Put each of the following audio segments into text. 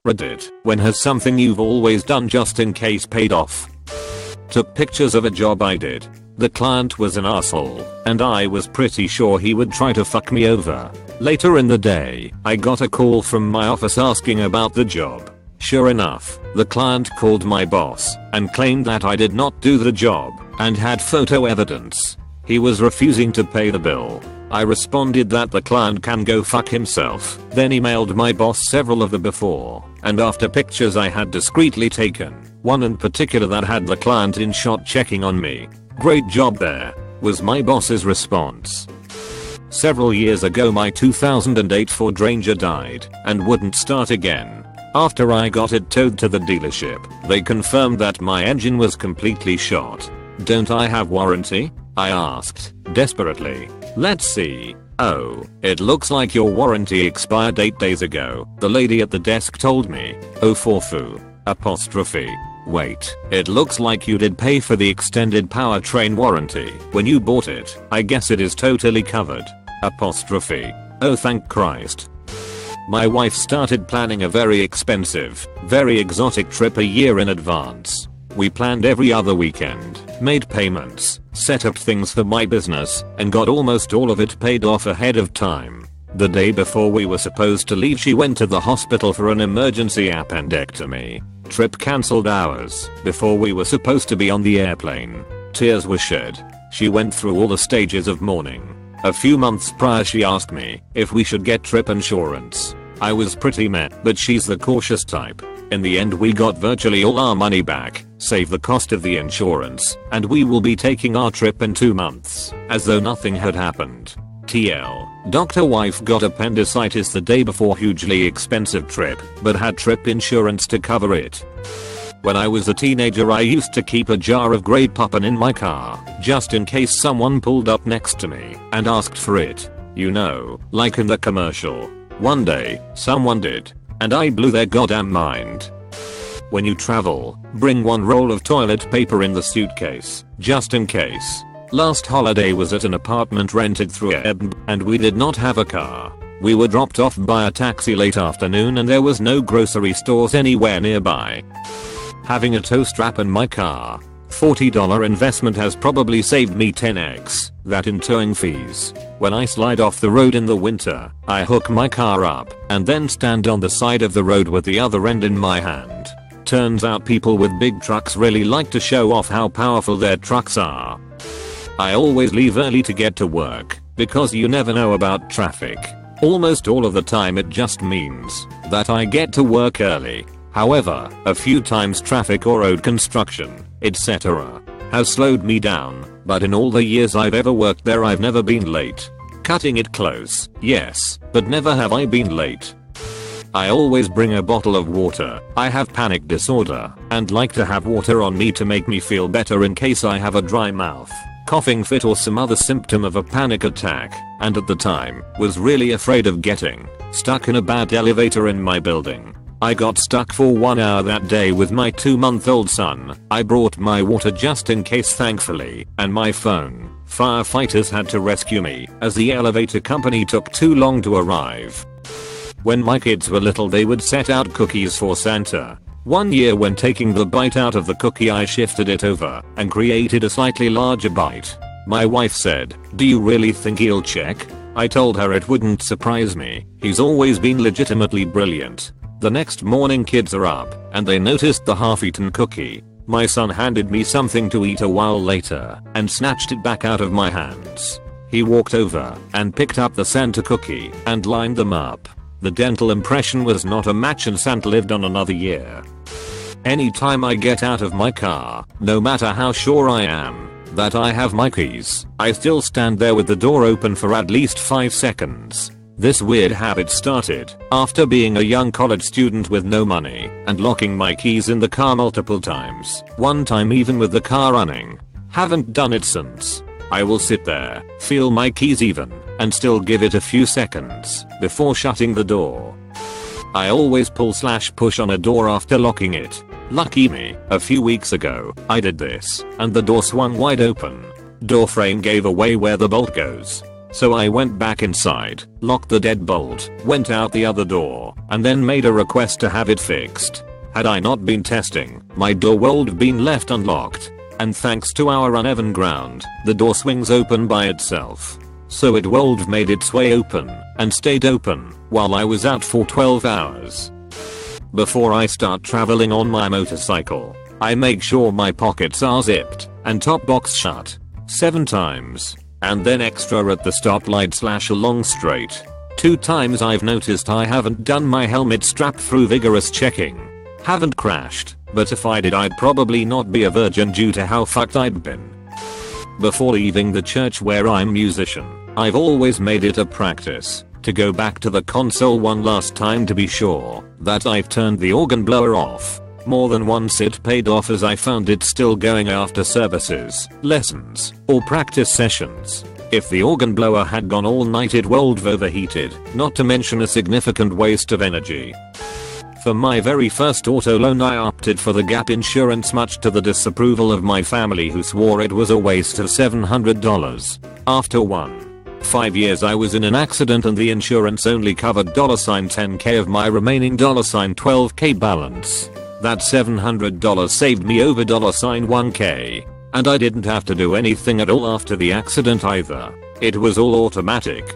Reddit. When has something you've always done just in case paid off? Took pictures of a job I did. The client was an asshole, and I was pretty sure he would try to fuck me over. Later in the day, I got a call from my office asking about the job. Sure enough, the client called my boss and claimed that I did not do the job and had photo evidence. He was refusing to pay the bill. I responded that the client can go fuck himself, then emailed my boss several of the before and after pictures I had discreetly taken, one in particular that had the client in shot checking on me. "Great job there," was my boss's response. Several years ago my 2008 Ford Ranger died and wouldn't start again. After I got it towed to the dealership, they confirmed that my engine was completely shot. "Don't I have warranty?" I asked, desperately. "Let's see. Oh, it looks like your warranty expired 8 days ago," the lady at the desk told me. "Oh forfu. Apostrophe. Wait, it looks like you did pay for the extended powertrain warranty when you bought it. I guess it is totally covered. Apostrophe. Oh thank Christ." My wife started planning a very expensive, very exotic trip a year in advance. We planned every other weekend, made payments, set up things for my business, and got almost all of it paid off ahead of time. The day before we were supposed to leave, she went to the hospital for an emergency appendectomy. Trip cancelled hours before we were supposed to be on the airplane. Tears were shed. She went through all the stages of mourning. A few months prior she asked me if we should get trip insurance. I was pretty meh, but she's the cautious type. In the end we got virtually all our money back, save the cost of the insurance, and we will be taking our trip in 2 months, as though nothing had happened. TL. Doctor wife got appendicitis the day before hugely expensive trip, but had trip insurance to cover it. When I was a teenager I used to keep a jar of Grey Poppin in my car, just in case someone pulled up next to me and asked for it. You know, like in the commercial. One day, someone did, and I blew their goddamn mind. When you travel, bring one roll of toilet paper in the suitcase, just in case. Last holiday was at an apartment rented through Airbnb, and we did not have a car. We were dropped off by a taxi late afternoon and there was no grocery stores anywhere nearby. Having a tow strap in my car, $40 investment has probably saved me 10x that in towing fees. When I slide off the road in the winter, I hook my car up and then stand on the side of the road with the other end in my hand. Turns out people with big trucks really like to show off how powerful their trucks are. I always leave early to get to work because you never know about traffic. Almost all of the time it just means that I get to work early. However, a few times traffic or road construction, etc., has slowed me down, but in all the years I've ever worked there I've never been late. Cutting it close, yes, but never have I been late. I always bring a bottle of water. I have panic disorder and like to have water on me to make me feel better in case I have a dry mouth, coughing fit or some other symptom of a panic attack, and at the time was really afraid of getting stuck in a bad elevator in my building. I got stuck for 1 hour that day with my 2-month-old son. I brought my water just in case thankfully, and my phone. Firefighters had to rescue me as the elevator company took too long to arrive. When my kids were little they would set out cookies for Santa. One year when taking the bite out of the cookie I shifted it over and created a slightly larger bite. My wife said, "Do you really think he'll check?" I told her it wouldn't surprise me. He's always been legitimately brilliant. The next morning kids are up and they noticed the half-eaten cookie. My son handed me something to eat a while later and snatched it back out of my hands. He walked over and picked up the Santa cookie and lined them up. The dental impression was not a match and Santa lived on another year. Anytime I get out of my car, no matter how sure I am that I have my keys, I still stand there with the door open for at least 5 seconds. This weird habit started after being a young college student with no money and locking my keys in the car multiple times, one time even with the car running. Haven't done it since. I will sit there, feel my keys even, and still give it a few seconds before shutting the door. I always pull/push on a door after locking it. Lucky me, a few weeks ago, I did this, and the door swung wide open. Door frame gave away where the bolt goes. So I went back inside, locked the deadbolt, went out the other door, and then made a request to have it fixed. Had I not been testing, my door would have been left unlocked. And thanks to our uneven ground, the door swings open by itself. So it would have made its way open, and stayed open, while I was out for 12 hours. Before I start traveling on my motorcycle, I make sure my pockets are zipped, and top box shut. 7 times. And then extra at the stoplight / along straight. 2 times I've noticed I haven't done my helmet strap through vigorous checking. Haven't crashed, but if I did I'd probably not be a virgin due to how fucked I'd been. Before leaving the church where I'm musician, I've always made it a practice to go back to the console one last time to be sure that I've turned the organ blower off. More than once it paid off as I found it still going after services, lessons, or practice sessions. If the organ blower had gone all night it would have overheated, not to mention a significant waste of energy. For my very first auto loan I opted for the gap insurance much to the disapproval of my family who swore it was a waste of $700. After 5 years I was in an accident and the insurance only covered $10k of my remaining $12k balance. That $700 saved me over $1k. And I didn't have to do anything at all after the accident either. It was all automatic.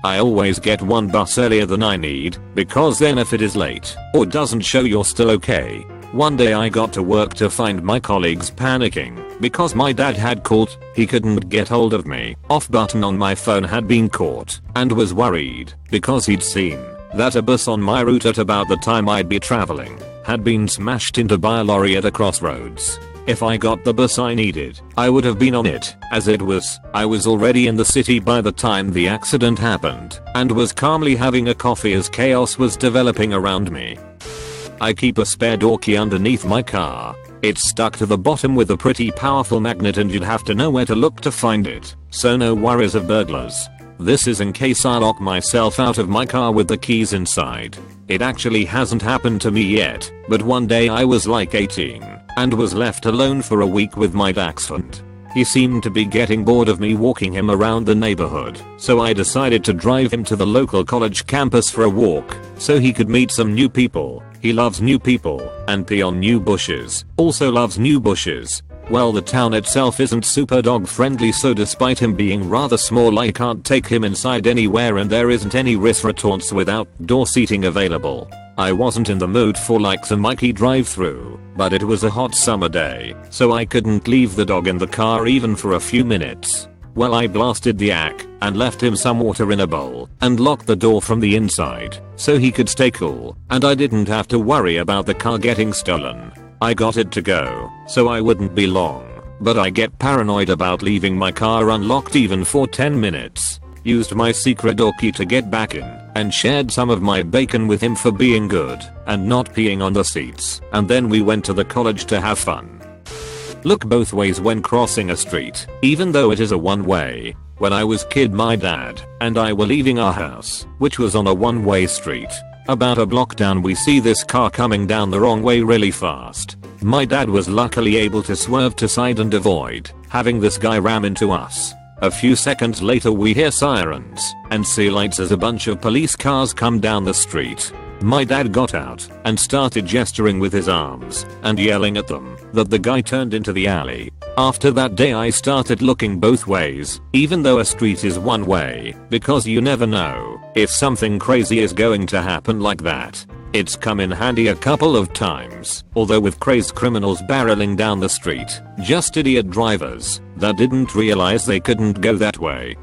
I always get one bus earlier than I need, because then if it is late, or doesn't show you're still okay. One day I got to work to find my colleagues panicking, because my dad had called, he couldn't get hold of me, off button on my phone had been caught, and was worried, because he'd seen that a bus on my route at about the time I'd be traveling, had been smashed into by a lorry at a crossroads. If I got the bus I needed, I would have been on it. As it was, I was already in the city by the time the accident happened, and was calmly having a coffee as chaos was developing around me. I keep a spare door key underneath my car. It's stuck to the bottom with a pretty powerful magnet and you'd have to know where to look to find it, so no worries of burglars. This is in case I lock myself out of my car with the keys inside. It actually hasn't happened to me yet, but one day I was like 18 and was left alone for a week with my dachshund. He seemed to be getting bored of me walking him around the neighborhood, so I decided to drive him to the local college campus for a walk so he could meet some new people. He loves new people and pee on new bushes, also loves new bushes. Well, the town itself isn't super dog friendly, so despite him being rather small I can't take him inside anywhere and there isn't any restaurants with outdoor seating available. I wasn't in the mood for like the Mikey drive-through, but it was a hot summer day, so I couldn't leave the dog in the car even for a few minutes. Well, I blasted the ack and left him some water in a bowl and locked the door from the inside so he could stay cool and I didn't have to worry about the car getting stolen. I got it to go, so I wouldn't be long, but I get paranoid about leaving my car unlocked even for 10 minutes. Used my secret door key to get back in and shared some of my bacon with him for being good and not peeing on the seats, and then we went to the college to have fun. Look both ways when crossing a street, even though it is a one-way. When I was kid my dad and I were leaving our house, which was on a one-way street. About a block down we see this car coming down the wrong way really fast. My dad was luckily able to swerve to side and avoid having this guy ram into us. A few seconds later we hear sirens and see lights as a bunch of police cars come down the street. My dad got out and started gesturing with his arms and yelling at them that the guy turned into the alley. After that day I started looking both ways, even though a street is one way, because you never know if something crazy is going to happen like that. It's come in handy a couple of times, although with crazed criminals barreling down the street, just idiot drivers that didn't realize they couldn't go that way.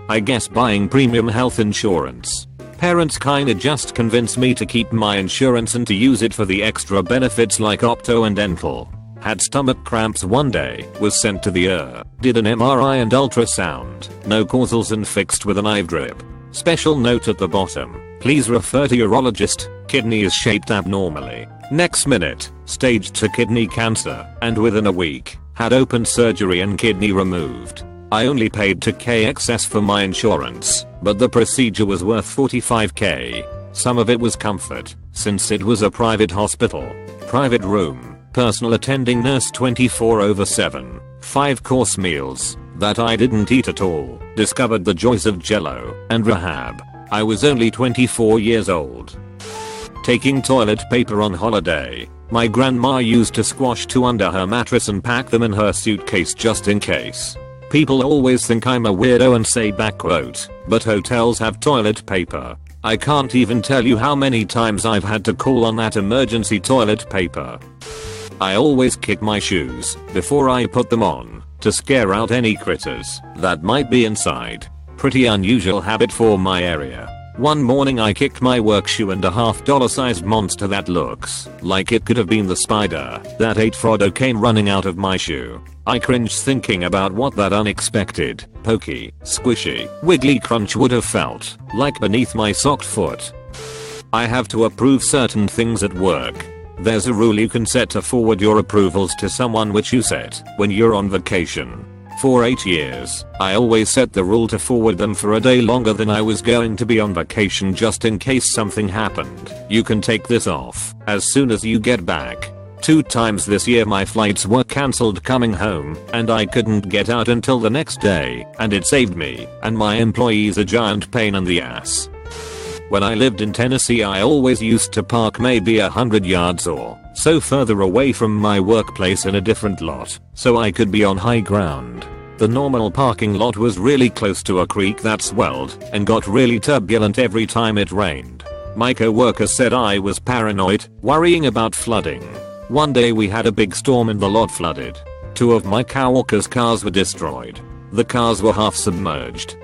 I guess buying premium health insurance. Parents kinda just convinced me to keep my insurance and to use it for the extra benefits like opto and dental. Had stomach cramps one day, was sent to the ER, did an MRI and ultrasound, no causals and fixed with an IV drip. Special note at the bottom, please refer to urologist, kidney is shaped abnormally. Next minute, stage 2 kidney cancer, and within a week, had open surgery and kidney removed. I only paid $2k excess for my insurance, but the procedure was worth $45k. Some of it was comfort, since it was a private hospital. Private room, personal attending nurse 24/7, 5-course meals that I didn't eat at all, Discovered the joys of Jello and Rehab. I was only 24 years old. Taking toilet paper on holiday. My grandma used to squash 2 under her mattress and pack them in her suitcase just in case. People always think I'm a weirdo and say backquote, but hotels have toilet paper. I can't even tell you how many times I've had to call on that emergency toilet paper. I always kick my shoes before I put them on to scare out any critters that might be inside. Pretty unusual habit for my area. One morning I kicked my work shoe and a $half sized monster that looks like it could have been the spider that ate Frodo came running out of my shoe. I cringed thinking about what that unexpected, pokey, squishy, wiggly crunch would have felt like beneath my socked foot. I have to approve certain things at work. There's a rule you can set to forward your approvals to someone which you set when you're on vacation. For 8 years, I always set the rule to forward them for a day longer than I was going to be on vacation just in case something happened. You can take this off as soon as you get back. 2 times this year my flights were cancelled coming home and I couldn't get out until the next day, and it saved me and my employees a giant pain in the ass. When I lived in Tennessee I always used to park maybe 100 yards or so further away from my workplace in a different lot so I could be on high ground. The normal parking lot was really close to a creek that swelled and got really turbulent every time it rained. My co-worker said I was paranoid, worrying about flooding. One day we had a big storm and the lot flooded. 2 of my co-workers' cars were destroyed. The cars were half submerged.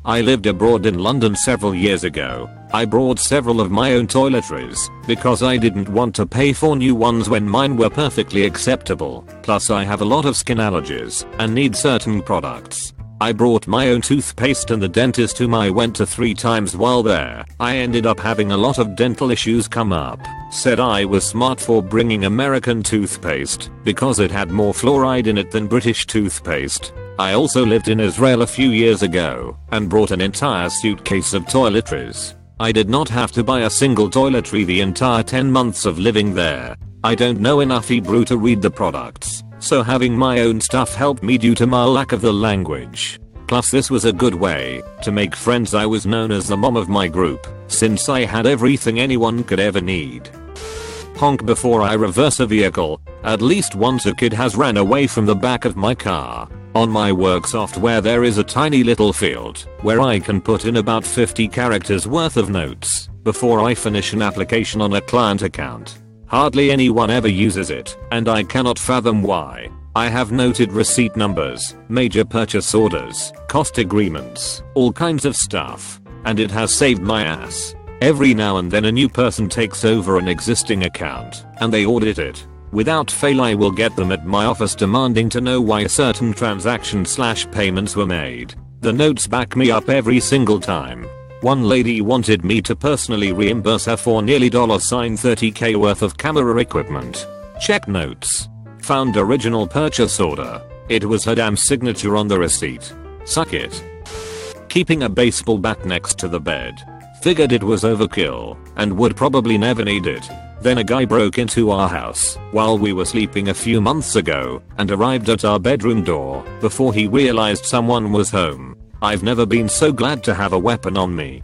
I lived abroad in London several years ago. I brought several of my own toiletries because I didn't want to pay for new ones when mine were perfectly acceptable. Plus I have a lot of skin allergies and need certain products. I brought my own toothpaste and the dentist whom I went to 3 times while there. I ended up having a lot of dental issues come up. Said I was smart for bringing American toothpaste because it had more fluoride in it than British toothpaste. I also lived in Israel a few years ago and brought an entire suitcase of toiletries. I did not have to buy a single toiletry the entire 10 months of living there. I don't know enough Hebrew to read the products, so having my own stuff helped me due to my lack of the language. Plus this was a good way to make friends. I was known as the mom of my group since I had everything anyone could ever need. Honk before I reverse a vehicle. At least once a kid has ran away from the back of my car. On my work software there is a tiny little field where I can put in about 50 characters worth of notes before I finish an application on a client account. Hardly anyone ever uses it, and I cannot fathom why. I have noted receipt numbers, major purchase orders, cost agreements, all kinds of stuff, and it has saved my ass. Every now and then a new person takes over an existing account and they audit it. Without fail I will get them at my office demanding to know why certain transactions/payments were made. The notes back me up every single time. One lady wanted me to personally reimburse her for nearly $30k worth of camera equipment. Check notes. Found original purchase order. It was her damn signature on the receipt. Suck it. Keeping a baseball bat next to the bed. Figured it was overkill and would probably never need it. Then a guy broke into our house while we were sleeping a few months ago and arrived at our bedroom door before he realized someone was home. I've never been so glad to have a weapon on me.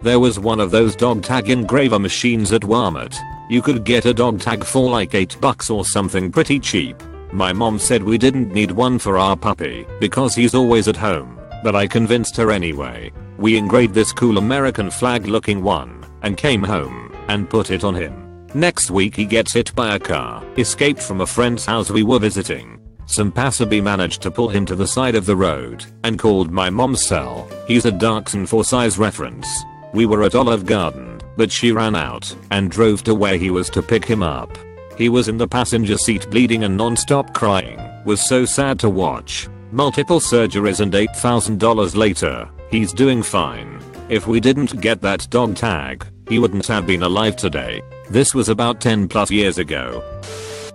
There was one of those dog tag engraver machines at Walmart. You could get a dog tag for like $8 or something pretty cheap. My mom said we didn't need one for our puppy because he's always at home, but I convinced her anyway. We engraved this cool American flag looking one and came home and put it on him. Next week he gets hit by a car, escaped from a friend's house we were visiting. Some passerby managed to pull him to the side of the road and called my mom's cell. He's a Darkson for size reference. We were at Olive Garden, but she ran out and drove to where he was to pick him up. He was in the passenger seat bleeding and non-stop crying. Was so sad to watch. Multiple surgeries and $8,000 later, he's doing fine. If we didn't get that dog tag, he wouldn't have been alive today. This was about 10 plus years ago.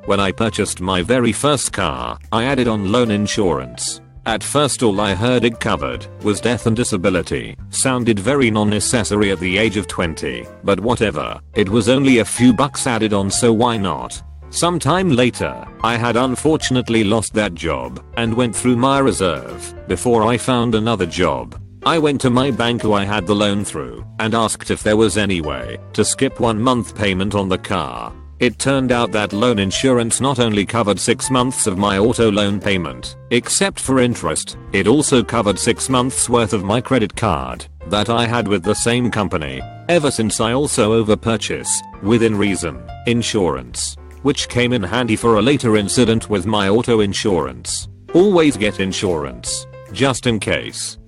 When I purchased my very first car, I added on loan insurance. At first all I heard it covered was death and disability. Sounded very non-necessary at the age of 20, but whatever. It was only a few bucks added on, so why not? Sometime later, I had unfortunately lost that job and went through my reserve before I found another job. I went to my bank who I had the loan through and asked if there was any way to skip 1 month payment on the car. It turned out that loan insurance not only covered 6 months of my auto loan payment, except for interest, it also covered 6 months worth of my credit card that I had with the same company. Ever since I also overpurchase, within reason, insurance, which came in handy for a later incident with my auto insurance. Always get insurance, just in case.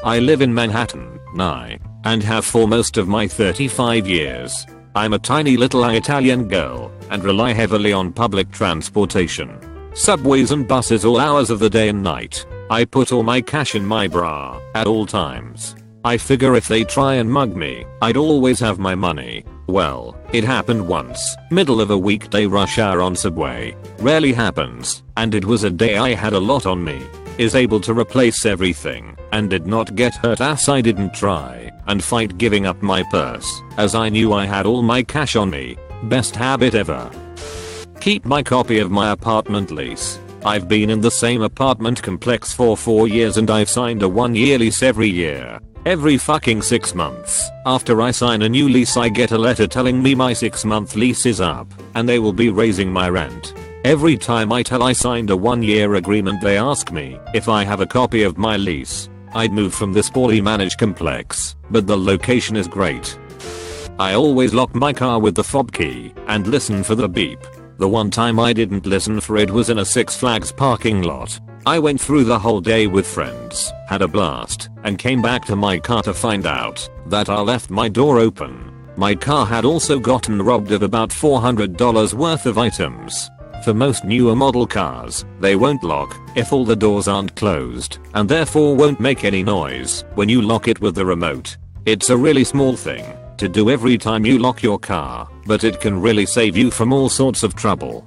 I live in Manhattan, NY, and have for most of my 35 years. I'm a tiny little Italian girl and rely heavily on public transportation. Subways and buses all hours of the day and night. I put all my cash in my bra at all times. I figure if they try and mug me, I'd always have my money. Well, it happened once, middle of a weekday rush hour on Subway. Rarely happens, and it was a day I had a lot on me. Is able to replace everything and did not get hurt as I didn't try and fight giving up my purse as I knew I had all my cash on me. Best habit ever. Keep my copy of my apartment lease. I've been in the same apartment complex for 4 years and I've signed a 1-year lease every year. Every fucking 6 months after I sign a new lease I get a letter telling me my 6-month lease is up and they will be raising my rent. Every time I tell I signed a 1-year agreement they ask me if I have a copy of my lease. I'd move from this poorly managed complex, but the location is great. I always lock my car with the fob key and listen for the beep. The one time I didn't listen for it was in a Six Flags parking lot. I went through the whole day with friends, had a blast, and came back to my car to find out that I left my door open. My car had also gotten robbed of about $400 worth of items. For most newer model cars, they won't lock if all the doors aren't closed and therefore won't make any noise when you lock it with the remote. It's a really small thing to do every time you lock your car, but it can really save you from all sorts of trouble.